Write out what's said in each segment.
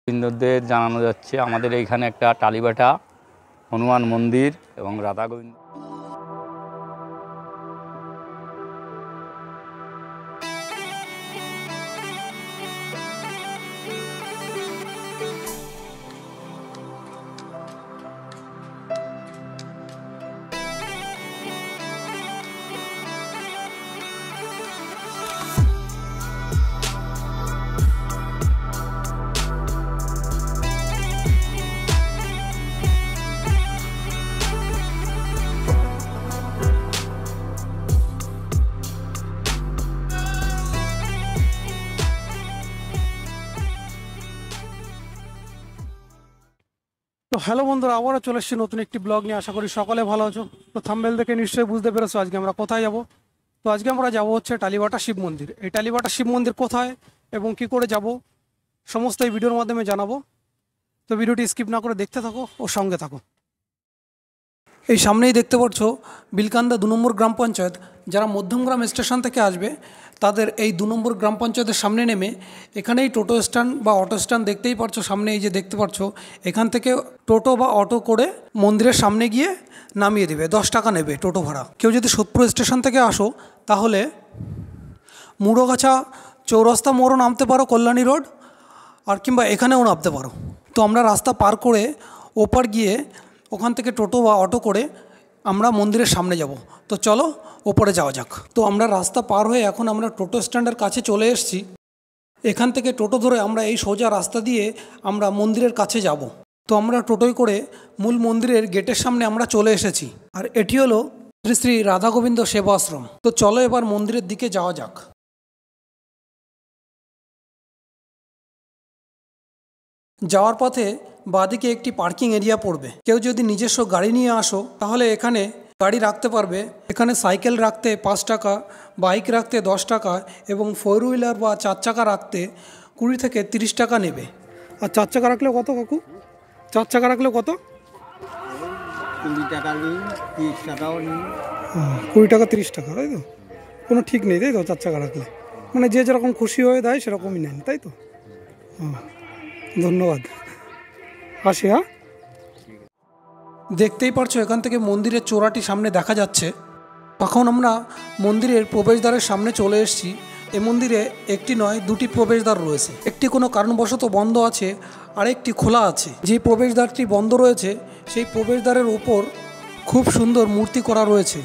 গোবিন্দদের জানানো যাচ্ছে আমাদের এইখানে একটা টালিবাটা হনুমান মন্দির এবং রাধা গোবিন্দ। তো হ্যালো বন্ধুরা, আবারও চলে এসেছি নতুন একটি ব্লগ নিয়ে। আশা করি সকলে ভালো আছো। তো থাম্বনেল দেখে নিশ্চয়ই বুঝতে পেরেছো আজকে আমরা কোথায় যাব। তো আজকে আমরা যাব হচ্ছে টালিবাটা শিব মন্দির। এই টালিবাটা শিব মন্দির কোথায় এবং কি করে যাব সমস্ত এই ভিডিওর মাধ্যমে জানাবো। তো ভিডিওটি স্কিপ না করে দেখতে থাকো ও সঙ্গে থাকো। এই সামনেই দেখতে পাচ্ছ বিলকান্দা 2 নম্বর গ্রাম পঞ্চায়েত। যারা মধ্যমগ্রাম স্টেশন থেকে আসবে তাদের এই 2 নম্বর গ্রাম পঞ্চায়েতের সামনে নেমে এখানেই টোটো স্ট্যান্ড বা অটো স্ট্যান্ড দেখতেই পাচ্ছ সামনে, এই যে দেখতে পাচ্ছ, এখান থেকে টোটো বা অটো করে মন্দিরের সামনে গিয়ে নামিয়ে দেবে। 10 টাকা নেবে টোটো ভাড়া। কেউ যদি সোদপুর স্টেশন থেকে আসো তাহলে মুড়োগাছা চৌরাস্তা মোড়ও নামতে পারো, কল্যাণী রোড, আর কিংবা এখানেও নামতে পারো। তো আমরা রাস্তা পার করে ওপার গিয়ে ওখান থেকে টোটো বা অটো করে আমরা মন্দিরের সামনে যাব। তো চলো ওপরে যাওয়া যাক। তো আমরা রাস্তা পার হয়ে এখন আমরা টোটো স্ট্যান্ডের কাছে চলে এসেছি। এখান থেকে টোটো ধরে আমরা এই সোজা রাস্তা দিয়ে আমরা মন্দিরের কাছে যাব। তো আমরা টোটোয় করে মূল মন্দিরের গেটের সামনে আমরা চলে এসেছি। আর এটি হলো শ্রী শ্রী রাধা গোবিন্দ সেবা আশ্রম। তো চলো এবার মন্দিরের দিকে যাওয়া যাক। যাওয়ার পথে বাঁদিকে একটি পার্কিং এরিয়া পড়বে। কেউ যদি নিজস্ব গাড়ি নিয়ে আসো তাহলে এখানে গাড়ি রাখতে পারবে। এখানে সাইকেল রাখতে 5 টাকা, বাইক রাখতে 10 টাকা এবং 4 হুইলার বা 4 চাকা রাখতে 20 থেকে 30 টাকা নেবে। আর 4 চাকা রাখলে কত কাকু? 4 চাকা রাখলে কত? 20 টাকা নিন, 30 টাকাও নিন। 20 টাকা 30 টাকা, তাই তো? কোনো ঠিক নেই, তাই তো? 4 চাকা রাখলে মানে যে যেরকম খুশি হয়ে দেয় সেরকমই নেন, তাই তো? ধন্যবাদ, আসি। হ্যাঁ, দেখতেই পারছো এখান থেকে মন্দিরের চূড়াটি সামনে দেখা যাচ্ছে। এখন আমরা মন্দিরের প্রবেশদ্বারের সামনে চলে এসেছি। এই মন্দিরে একটি নয় 2টি প্রবেশদ্বার রয়েছে। একটি কোনো কারণবশত বন্ধ আছে, আরেকটি খোলা আছে। যে প্রবেশদ্বারটি বন্ধ রয়েছে সেই প্রবেশদ্বারের ওপর খুব সুন্দর মূর্তি করা রয়েছে,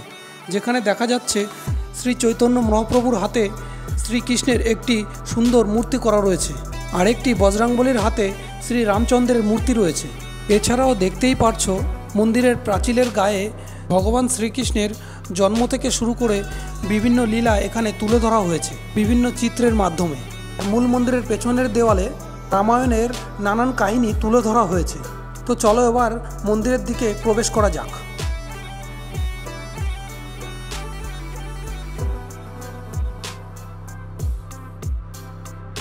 যেখানে দেখা যাচ্ছে শ্রী চৈতন্য মহাপ্রভুর হাতে শ্রীকৃষ্ণের একটি সুন্দর মূর্তি করা রয়েছে, আরেকটি বজরংবলীর হাতে শ্রী রামচন্দ্রের মূর্তি রয়েছে। এছাড়াও দেখতেই পারছো মন্দিরের প্রাচীরের গায়ে ভগবান শ্রীকৃষ্ণের জন্ম থেকে শুরু করে বিভিন্ন লীলা এখানে তুলে ধরা হয়েছে বিভিন্ন চিত্রের মাধ্যমে। মূল মন্দিরের পেছনের দেওয়ালে রামায়ণের নানান কাহিনী তুলে ধরা হয়েছে। তো চলো এবার মন্দিরের দিকে প্রবেশ করা যাক।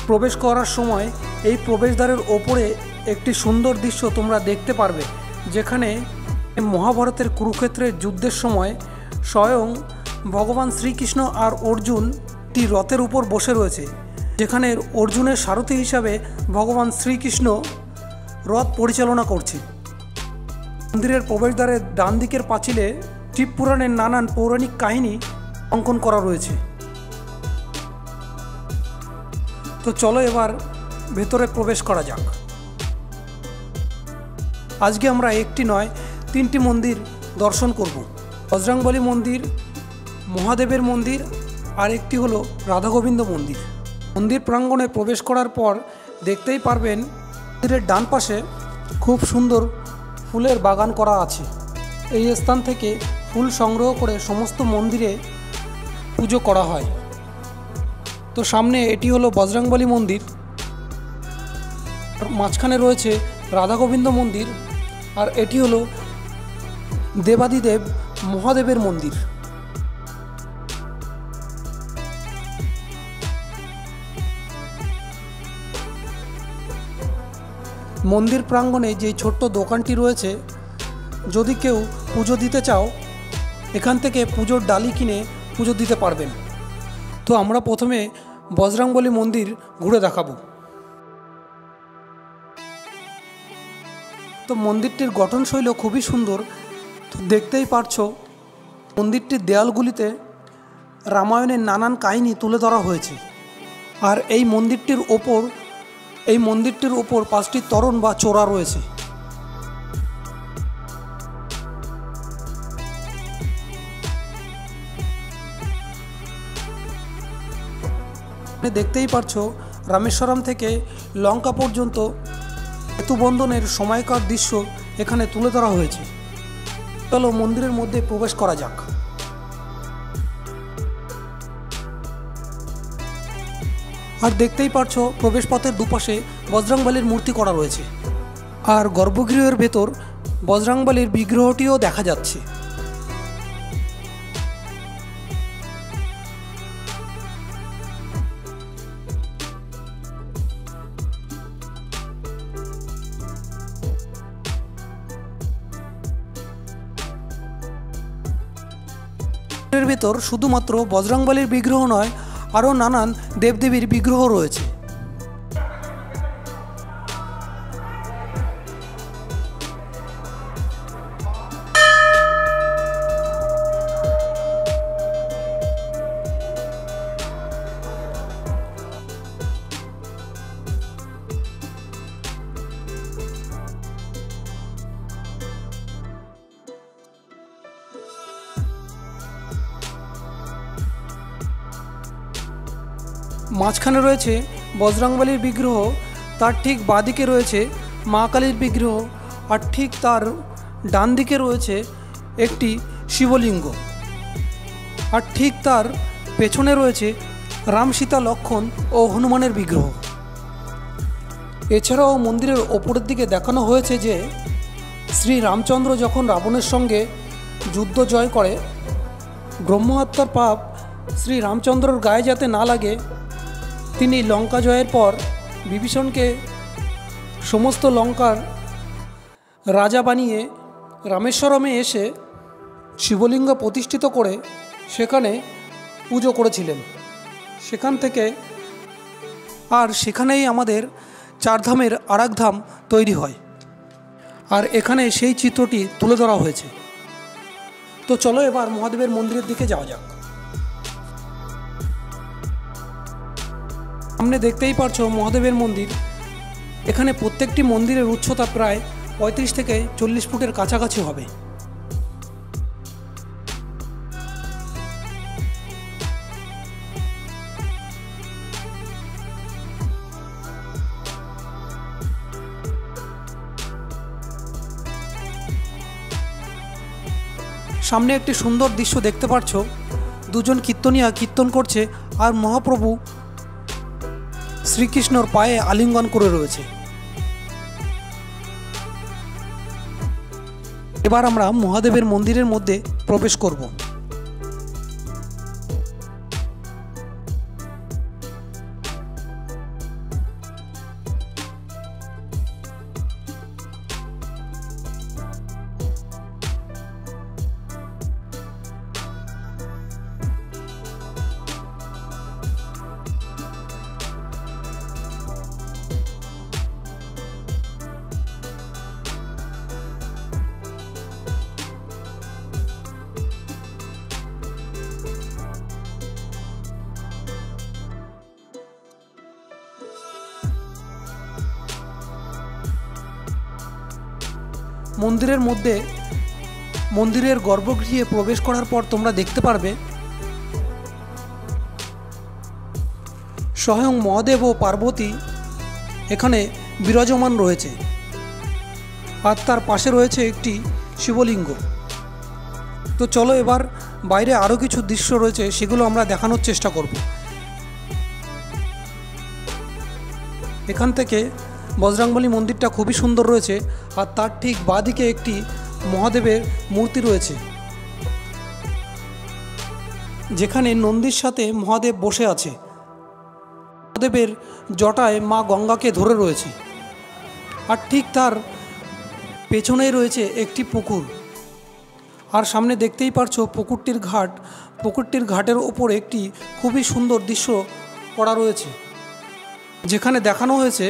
প্রবেশ করার সময় এই প্রবেশদ্বারের ওপরে একটি সুন্দর দৃশ্য তোমরা দেখতে পারবে, যেখানে মহাভারতের কুরুক্ষেত্রের যুদ্ধের সময় স্বয়ং ভগবান শ্রীকৃষ্ণ আর অর্জুন একটি রথের উপর বসে রয়েছে, যেখানে অর্জুনের সারথি হিসাবে ভগবান শ্রীকৃষ্ণ রথ পরিচালনা করছে। মন্দিরের প্রবেশদ্বারের ডান দিকের পাঁচিলে শিবপুরাণের নানান পৌরাণিক কাহিনী অঙ্কন করা রয়েছে। তো চলো এবার ভেতরে প্রবেশ করা যাক। আজকে আমরা একটি নয় 3টি মন্দির দর্শন করব। বজরংবলী মন্দির, মহাদেবের মন্দির, আর একটি হলো রাধা গোবিন্দ মন্দির। মন্দির প্রাঙ্গণে প্রবেশ করার পর দেখতেই পারবেন মন্দিরের ডান পাশে খুব সুন্দর ফুলের বাগান করা আছে। এই স্থান থেকে ফুল সংগ্রহ করে সমস্ত মন্দিরে পুজো করা হয়। তো সামনে এটি হলো বজরংবলী মন্দির, মাঝখানে রয়েছে রাধা গোবিন্দ মন্দির, আর এটি হলো দেবাদিদেব মহাদেবের মন্দির। মন্দির প্রাঙ্গণে যে ছোট্ট দোকানটি রয়েছে, যদি কেউ পুজো দিতে চাও এখান থেকে পুজোর ডালি কিনে পুজো দিতে পারবেন। তো আমরা প্রথমে বজরংবলী মন্দির ঘুরে দেখাবো। তো মন্দিরটির গঠনশৈলী খুবই সুন্দর। তো দেখতেই পারছো মন্দিরটির দেয়ালগুলিতে রামায়ণের নানান কাহিনী তুলে ধরা হয়েছে। আর এই মন্দিরটির ওপর 5টি তোরণ বা চূড়া রয়েছে। দেখতেই পারছো রামেশ্বরম থেকে লঙ্কা পর্যন্ত সেতুবন্ধনের সময়কার দৃশ্য এখানে তুলে ধরা হয়েছে। চলো মন্দিরের মধ্যে প্রবেশ করা যাক। আর দেখতেই পারছো প্রবেশপথের দুপাশে বজরংবলীর মূর্তি করা রয়েছে। আর গর্ভগৃহের ভেতর বজরংবলীর বিগ্রহটিও দেখা যাচ্ছে। এর ভেতর শুধুমাত্র বজরংবলীর বিগ্রহ নয়, আরও নানান দেবদেবীর বিগ্রহ রয়েছে। মাঝখানে রয়েছে বজরংবলীর বিগ্রহ, তার ঠিক বাঁদিকে রয়েছে মা কালীর বিগ্রহ, আর ঠিক তার ডান দিকে রয়েছে একটি শিবলিঙ্গ, আর ঠিক তার পেছনে রয়েছে রাম, সীতা, লক্ষ্মণ ও হনুমানের বিগ্রহ। এছাড়াও মন্দিরের ওপরের দিকে দেখানো হয়েছে যে শ্রী রামচন্দ্র যখন রাবণের সঙ্গে যুদ্ধ জয় করে, ব্রহ্মহত্যার পাপ শ্রী রামচন্দ্রর গায়ে যাতে না লাগে, তিনি লঙ্কা জয়ের পর বিভীষণকে সমস্ত লঙ্কার রাজা বানিয়ে রামেশ্বরমে এসে শিবলিঙ্গ প্রতিষ্ঠিত করে সেখানে পুজো করেছিলেন। সেখানেই আমাদের চারধামের আরেক ধাম তৈরি হয়। আর এখানে সেই চিত্রটি তুলে ধরা হয়েছে। তো চলো এবার মহাদেবের মন্দিরের দিকে যাওয়া যাক। সামনে দেখতেই পারছো মহাদেবের মন্দির। এখানে প্রত্যেকটি মন্দিরের উচ্চতা প্রায় 35 থেকে 40 ফুটের কাছাকাছি হবে। সামনে একটি সুন্দর দৃশ্য দেখতে পাচ্ছ, দুজন কীর্তনিয়া কীর্তন করছে আর মহাপ্রভু শ্রীকৃষ্ণর পায়ে আলিঙ্গন করে রয়েছে। এবার আমরা মহাদেবের মন্দিরের মধ্যে প্রবেশ করব। মন্দিরের মধ্যে মন্দিরের গর্ভগৃহে প্রবেশ করার পর তোমরা দেখতে পারবে স্বয়ং মহাদেব ও পার্বতী এখানে বিরাজমান রয়েছে, আর তার পাশে রয়েছে একটি শিবলিঙ্গ। তো চলো এবার বাইরে আরও কিছু দৃশ্য রয়েছে, সেগুলো আমরা দেখানোর চেষ্টা করব। এখান থেকে বজরংবলী মন্দিরটা খুবই সুন্দর রয়েছে, আর তার ঠিক বাঁদিকে একটি মহাদেবের মূর্তি রয়েছে, যেখানে নন্দীর সাথে মহাদেব বসে আছে। মহাদেবের জটায় মা গঙ্গাকে ধরে রয়েছে, আর ঠিক তার পেছনেই রয়েছে একটি পুকুর। আর সামনে দেখতেই পারছো পুকুরটির ঘাটের ওপর একটি খুবই সুন্দর দৃশ্য করা রয়েছে, যেখানে দেখানো হয়েছে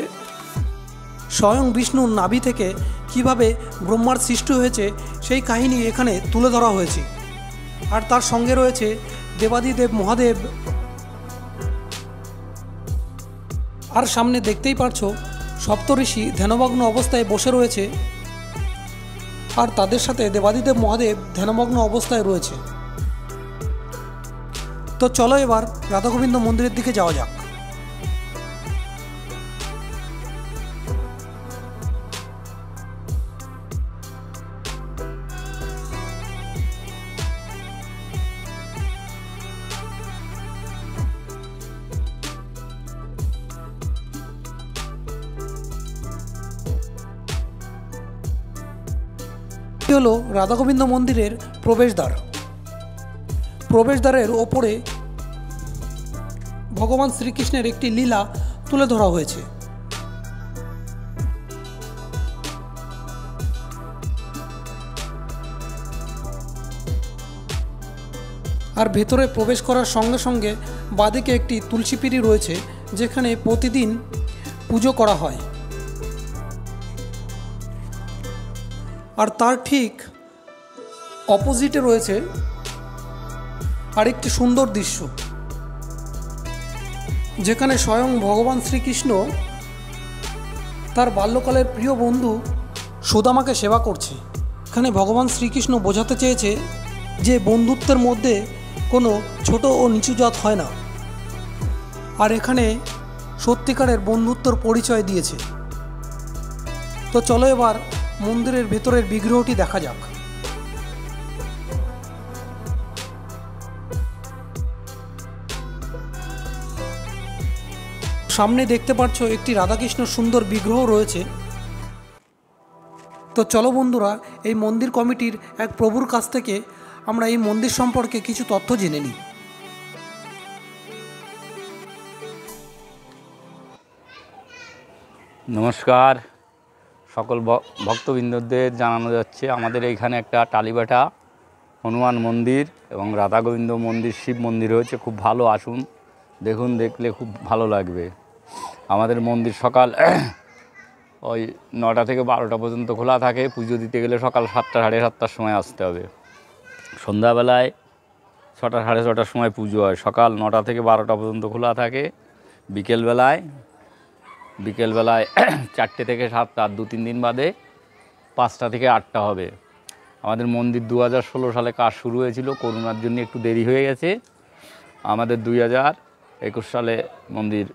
স্বয়ং বিষ্ণুর নাভি থেকে কিভাবে ব্রহ্মার সৃষ্টি হয়েছে সেই কাহিনী এখানে তুলে ধরা হয়েছে। আর তার সঙ্গে রয়েছে দেবাদিদেব মহাদেব। আর সামনে দেখতেই পারছো সপ্তঋষি ধ্যানমগ্ন অবস্থায় বসে রয়েছে, আর তাদের সাথে দেবাদিদেব মহাদেব ধ্যানমগ্ন অবস্থায় রয়েছে। তো চলো এবার রাধাগোবিন্দ মন্দিরের দিকে যাওয়া যাক। এটি হলো রাধাগোবিন্দ মন্দিরের প্রবেশদ্বার। প্রবেশদ্বারের ওপরে ভগবান শ্রীকৃষ্ণের একটি লীলা তুলে ধরা হয়েছে। আর ভেতরে প্রবেশ করার সঙ্গে সঙ্গে বাঁদিকে একটি তুলসী পিঁড়ি রয়েছে, যেখানে প্রতিদিন পুজো করা হয়। আর তার ঠিক অপোজিটে রয়েছে আরেকটি সুন্দর দৃশ্য, যেখানে স্বয়ং ভগবান শ্রীকৃষ্ণ তার বাল্যকালের প্রিয় বন্ধু সুদামাকে সেবা করছে। এখানে ভগবান শ্রীকৃষ্ণ বোঝাতে চেয়েছে যে বন্ধুত্বের মধ্যে কোনো ছোট ও নিচু জাত হয় না, আর এখানে সত্যিকারের বন্ধুত্বর পরিচয় দিয়েছে। তো চলো এবার মন্দিরের ভেতরের বিগ্রহটি দেখা যাক। সামনে দেখতে পাচ্ছ একটি রাধাকৃষ্ণ সুন্দর বিগ্রহ রয়েছে। তো চলো বন্ধুরা, এই মন্দির কমিটির এক প্রভুর কাছ থেকে আমরা এই মন্দির সম্পর্কে কিছু তথ্য জেনে নিই। নমস্কার, সকল ভক্তবৃন্দদের জানানো যাচ্ছে আমাদের এইখানে একটা টালিবাটা হনুমান মন্দির এবং রাধা গোবিন্দ মন্দির, শিব মন্দির হয়েছে। খুব ভালো, আসুন দেখুন, দেখলে খুব ভালো লাগবে। আমাদের মন্দির সকাল ওই 9টা থেকে 12টা পর্যন্ত খোলা থাকে। পুজো দিতে গেলে সকাল 7টা সাড়ে 7টার সময় আসতে হবে। সন্ধ্যাবেলায় 6টা সাড়ে 6টার সময় পুজো হয়। সকাল 9টা থেকে 12টা পর্যন্ত খোলা থাকে। বিকেলবেলায় 4টে থেকে 7টা, 2-3 দিন বাদে 5টা থেকে 8টা হবে। আমাদের মন্দির 2016 সালে কাজ শুরু হয়েছিল, করোনার জন্য একটু দেরি হয়ে গেছে। আমাদের 2021 সালে মন্দির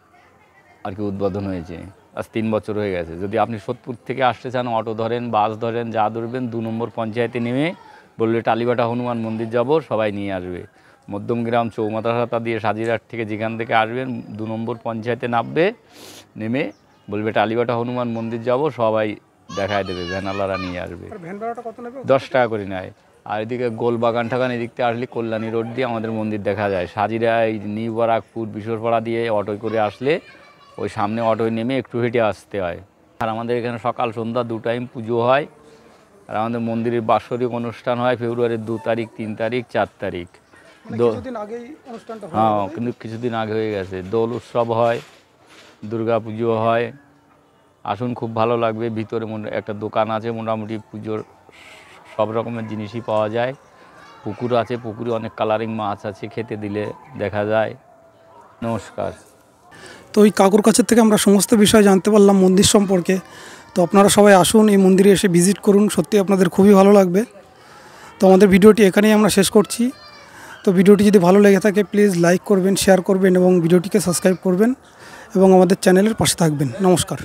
আর কি উদ্বোধন হয়েছে। আজ 3 বছর হয়ে গেছে। যদি আপনি সোদপুর থেকে আসতে চান, অটো ধরেন, বাস ধরেন, যা ধরবেন, 2 নম্বর পঞ্চায়েতে নেমে বললে টালিবাটা হনুমান মন্দির যাব, সবাই নিয়ে আসবে। মধ্যমগ্রাম চৌমাথা সাতা দিয়ে সাজিরহাট থেকে যেখান থেকে আসবেন 2 নম্বর পঞ্চায়েতে নামবে, নেমে বলবে টালিবাটা হনুমান মন্দির যাব, সবাই দেখায় দেবে, ভ্যানালারা নিয়ে আসবে। 10 টাকা করে নেয়। আর এদিকে গোলবাগান ঠাগান এদিক থেকে আসলে কল্যাণী রোড দিয়ে আমাদের মন্দির দেখা যায়। সাজিরা এই নিউ বারাকপুর বিশ্বরপাড়া দিয়ে অটোয় করে আসলে ওই সামনে অটোয় নেমে একটু হেঁটে আসতে হয়। আর আমাদের এখানে সকাল সন্ধ্যা 2 টাইম পুজো হয়। আর আমাদের মন্দিরের বাৎসরিক অনুষ্ঠান হয় ফেব্রুয়ারির 2 তারিখ, 3 তারিখ, 4 তারিখ। হ্যাঁ, কিন্তু কিছুদিন আগে হয়ে গেছে। দোল উৎসব হয়, দুর্গা পুজো হয়। আসুন, খুব ভালো লাগবে। ভিতরে একটা দোকান আছে, মোটামুটি পুজোর সব রকমের জিনিসই পাওয়া যায়। পুকুর আছে, পুকুরে অনেক কালারিং মাছ আছে, খেতে দিলে দেখা যায়। নমস্কার। তো ওই কাকুর কাছের থেকে আমরা সমস্ত বিষয় জানতে পারলাম মন্দির সম্পর্কে। তো আপনারা সবাই আসুন, এই মন্দিরে এসে ভিজিট করুন, সত্যি আপনাদের খুবই ভালো লাগবে। তো আমাদের ভিডিওটি এখানেই আমরা শেষ করছি। তো ভিডিওটি যদি ভালো লেগে থাকে প্লিজ লাইক করবেন, শেয়ার করবেন এবং ভিডিওটিকে সাবস্ক্রাইব করবেন এবং আমাদের চ্যানেলের পাশে থাকবেন। নমস্কার।